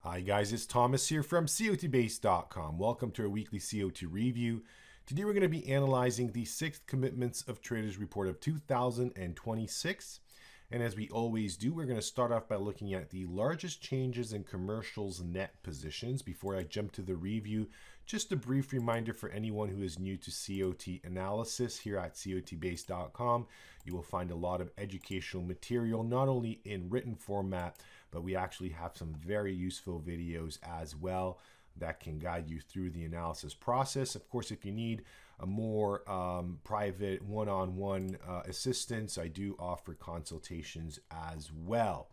Hi guys, it's Thomas here from COTBase.com. Welcome to our weekly COT review. Today we're going to be analyzing the 6th Commitments of Traders Report of 2026. And as we always do, we're going to start off by looking at the largest changes in commercials net positions. Before I jump to the review, just a brief reminder for anyone who is new to COT analysis here at COTBase.com. You will find a lot of educational material, not only in written format, but we actually have some very useful videos as well that can guide you through the analysis process. Of course, if you need a more private one-on-one assistance, I do offer consultations as well.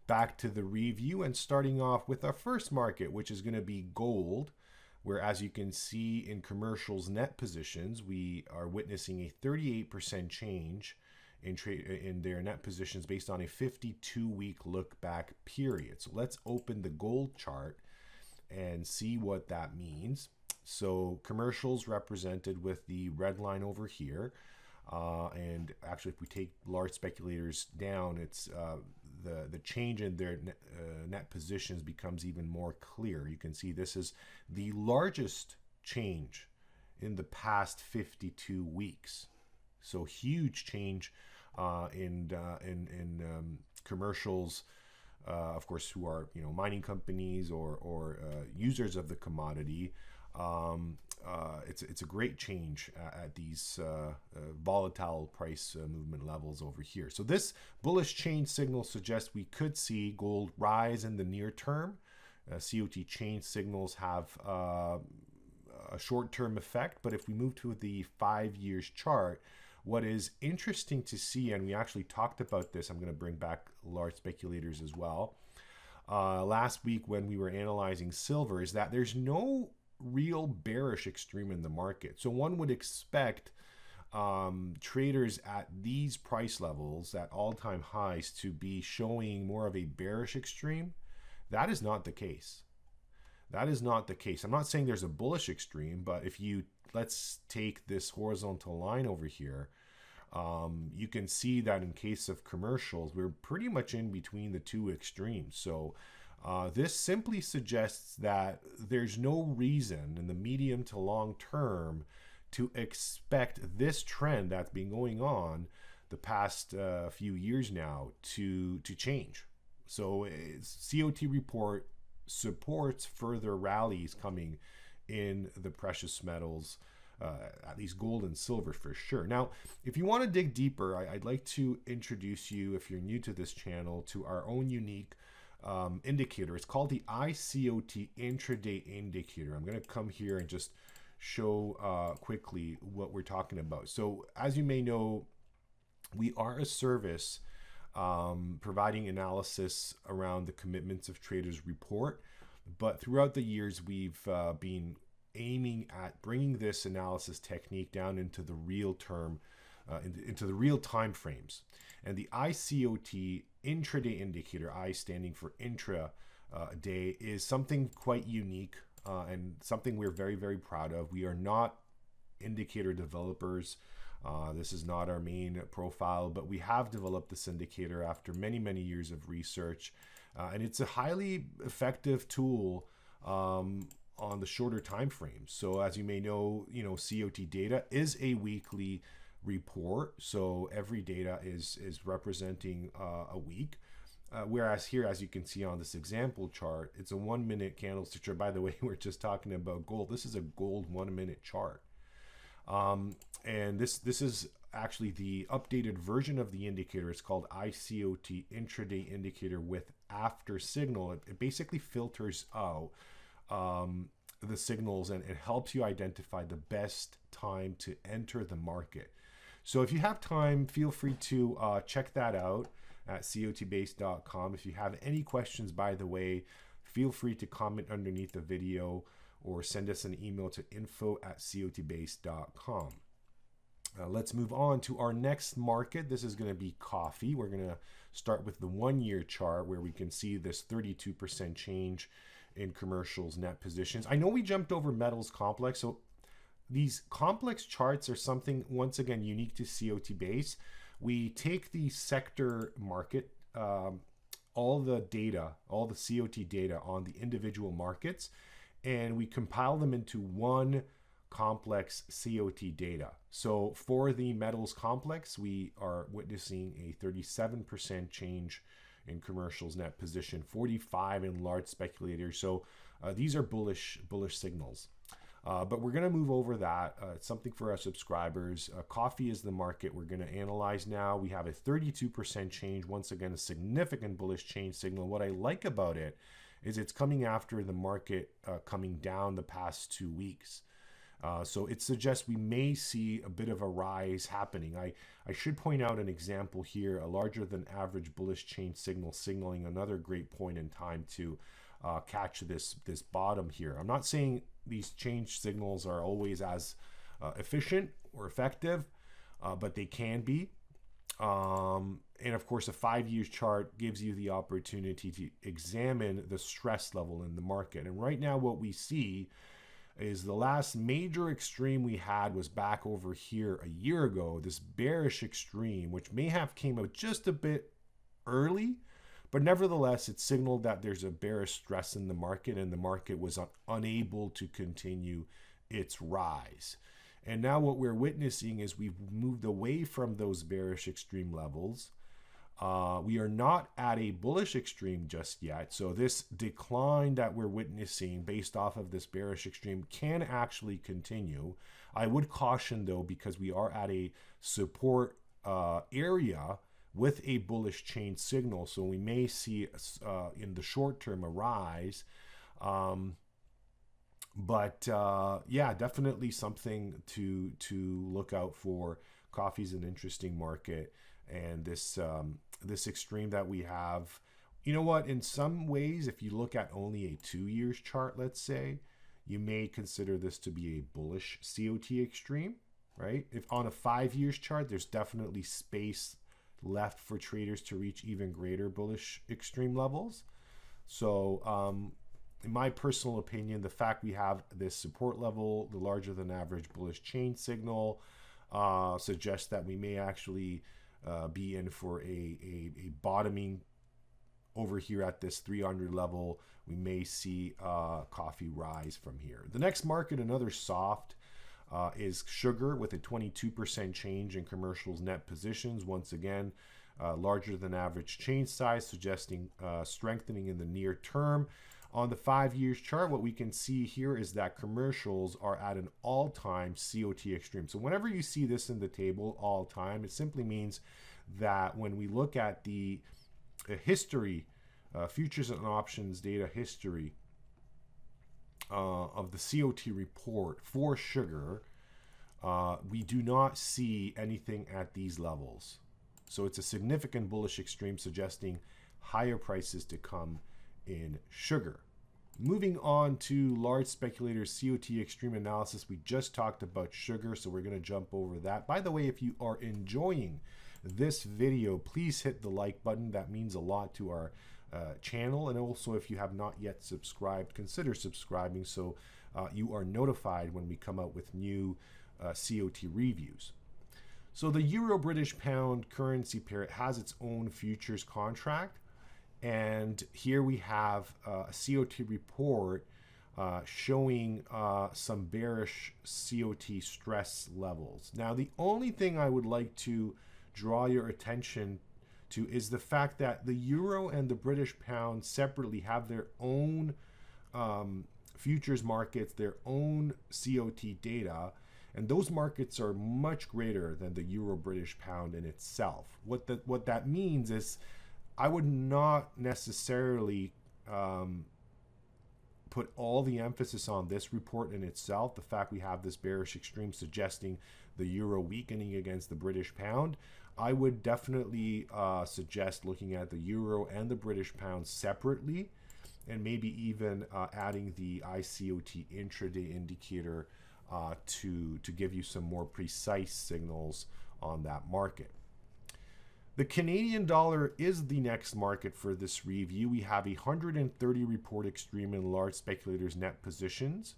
Back to the review and starting off with our first market, which is going to be gold, where as you can see in commercials net positions, we are witnessing a 38% change in their net positions based on a 52-week look back period. So let's open the gold chart and see what that means. So commercials represented with the red line over here, and actually if we take large speculators down, it's the change in their net positions becomes even more clear. You can see this is the largest change in the past 52 weeks. So huge change in commercials, of course, who are mining companies or users of the commodity. It's a great change at these volatile price movement levels over here. So this bullish change signal suggests we could see gold rise in the near term. COT change signals have a short-term effect, but if we move to the 5 years chart, what is interesting to see, and we actually talked about this, I'm going to bring back large speculators as well, last week when we were analyzing silver, is that there's no real bearish extreme in the market. So one would expect traders at these price levels, at all-time highs, to be showing more of a bearish extreme. That is not the case. That is not the case. I'm not saying there's a bullish extreme, but if you, let's take this horizontal line over here, you can see that in case of commercials, we're pretty much in between the two extremes. So this simply suggests that there's no reason in the medium to long term to expect this trend that's been going on the past few years now to change. So COT report supports further rallies coming in the precious metals, at least gold and silver for sure. Now, if you want to dig deeper, I'd like to introduce you, if you're new to this channel, to our own unique indicator. It's called the iCOT Intraday Indicator. I'm going to come here and just show quickly what we're talking about. So as you may know, we are a service providing analysis around the Commitments of Traders report. But throughout the years, we've been aiming at bringing this analysis technique down into the real term, into the real time frames. And the iCOT Intraday Indicator, I standing for intra day, is something quite unique and something we're very, very proud of. We are not indicator developers. This is not our main profile, but we have developed this indicator after many, many years of research. And it's a highly effective tool on the shorter time frames. So as you may know, COT data is a weekly report. So every data is representing a week. Whereas here, as you can see on this example chart, it's a 1 minute candlestick chart. By the way, we're just talking about gold. This is a gold 1 minute chart. And this is actually the updated version of the indicator. It's called iCOT Intraday Indicator with AfterSignal. It basically filters out the signals and it helps you identify the best time to enter the market. So if you have time, feel free to check that out at cotbase.com. If you have any questions, by the way, feel free to comment underneath the video or send us an email to info@cotbase.com. Let's move on to our next market. This is going to be coffee. We're going to start with the 1 year chart where we can see this 32% change in commercials net positions. I know we jumped over metals complex, so these complex charts are something, once again, unique to COT base. We take the sector market all the data, all the COT data on the individual markets, and we compile them into one complex COT data. So for the metals complex, we are witnessing a 37% change in commercials net position, 45 in large speculators. So these are bullish signals. But we're going to move over that. It's something for our subscribers. Coffee is the market we're going to analyze now. We have a 32% change. Once again, a significant bullish change signal. What I like about it is it's coming after the market coming down the past 2 weeks. So it suggests we may see a bit of a rise happening. I should point out an example here, a larger than average bullish change signal signaling another great point in time to catch this bottom here. I'm not saying these change signals are always as efficient or effective, but they can be. And of course, a 5-year chart gives you the opportunity to examine the stress level in the market. And right now what we see is the last major extreme we had was back over here a year ago, this bearish extreme, which may have came out just a bit early, but nevertheless, it signaled that there's a bearish stress in the market and the market was unable to continue its rise. And now what we're witnessing is we've moved away from those bearish extreme levels. We are not at a bullish extreme just yet. So this decline that we're witnessing based off of this bearish extreme can actually continue. I would caution though, because we are at a support area with a bullish change signal. So we may see in the short term a rise. Yeah, definitely something to look out for. Coffee's an interesting market, and this extreme that we have, you know what, in some ways, if you look at only a 2 years chart, let's say, you may consider this to be a bullish COT extreme, right? If on a 5 years chart, there's definitely space left for traders to reach even greater bullish extreme levels. So in my personal opinion, the fact we have this support level, the larger than average bullish change signal, suggests that we may actually be in for a bottoming over here at this 300 level. We may see coffee rise from here. The next market, another soft, is sugar with a 22% change in commercials net positions. Once again, larger than average change size, suggesting strengthening in the near term. On the 5 years chart, what we can see here is that commercials are at an all-time COT extreme. So whenever you see this in the table, all time, it simply means that when we look at the history, futures and options data history of the COT report for sugar, we do not see anything at these levels. So it's a significant bullish extreme, suggesting higher prices to come in sugar. Moving on to large speculators COT extreme analysis. We just talked about sugar, so we're going to jump over that. By the way, if you are enjoying this video, please hit the like button. That means a lot to our channel. And also, if you have not yet subscribed, consider subscribing so you are notified when we come out with new COT reviews. So the Euro British Pound currency pair has its own futures contract. And here we have a COT report showing some bearish COT stress levels. Now, the only thing I would like to draw your attention to is the fact that the euro and the British pound separately have their own futures markets, their own COT data, and those markets are much greater than the euro British pound in itself. What that means is I would not necessarily put all the emphasis on this report in itself. The fact we have this bearish extreme suggesting the euro weakening against the British pound. I would definitely suggest looking at the euro and the British pound separately, and maybe even adding the iCOT Intraday Indicator to give you some more precise signals on that market. The Canadian dollar is the next market for this review. We have 130 report extreme in large speculators net positions.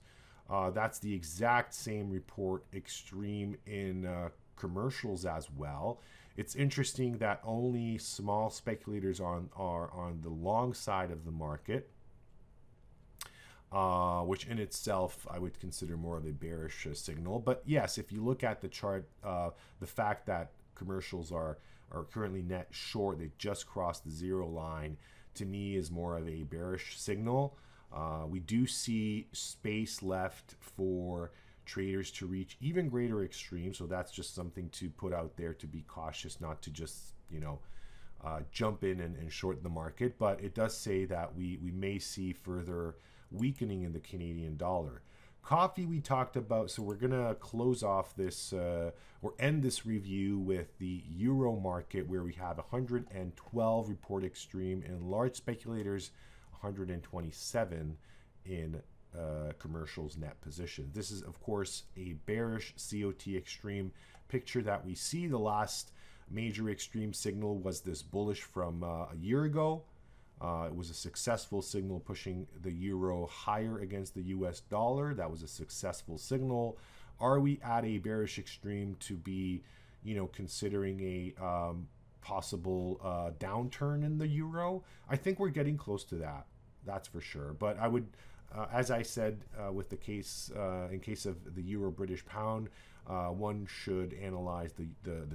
That's the exact same report extreme in commercials as well. It's interesting that only small speculators are on the long side of the market, which in itself I would consider more of a bearish signal. But yes, if you look at the chart, the fact that commercials are currently net short, they just crossed the zero line, to me is more of a bearish signal. We do see space left for traders to reach even greater extremes, so that's just something to put out there, to be cautious, not to just jump in and short the market. But it does say that we may see further weakening in the Canadian dollar. Coffee we talked about, so we're gonna close off this or end this review with the euro market, where we have 112 report extreme and large speculators, 127 in commercials net position. This is of course a bearish COT extreme picture that we see. The last major extreme signal was this bullish from a year ago. It was a successful signal pushing the euro higher against the US dollar. That was a successful signal. Are we at a bearish extreme to be, considering a possible downturn in the euro? I think we're getting close to that. That's for sure. But I would, as I said, with the case, in case of the euro British pound, one should analyze the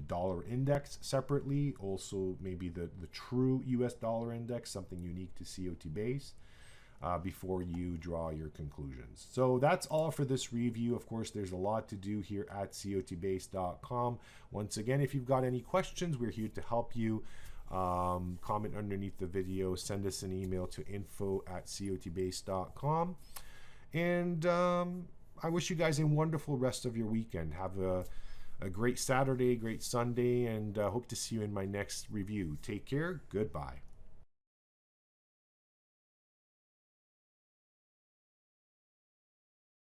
dollar index separately. Also, maybe the true US dollar index, something unique to COTBase, before you draw your conclusions. So that's all for this review. Of course, there's a lot to do here at COTBase.com. Once again, if you've got any questions, we're here to help you. Comment underneath the video, send us an email to info@cotbase.com, and I wish you guys a wonderful rest of your weekend. Have a great Saturday, great Sunday, and hope to see you in my next review. Take care. Goodbye.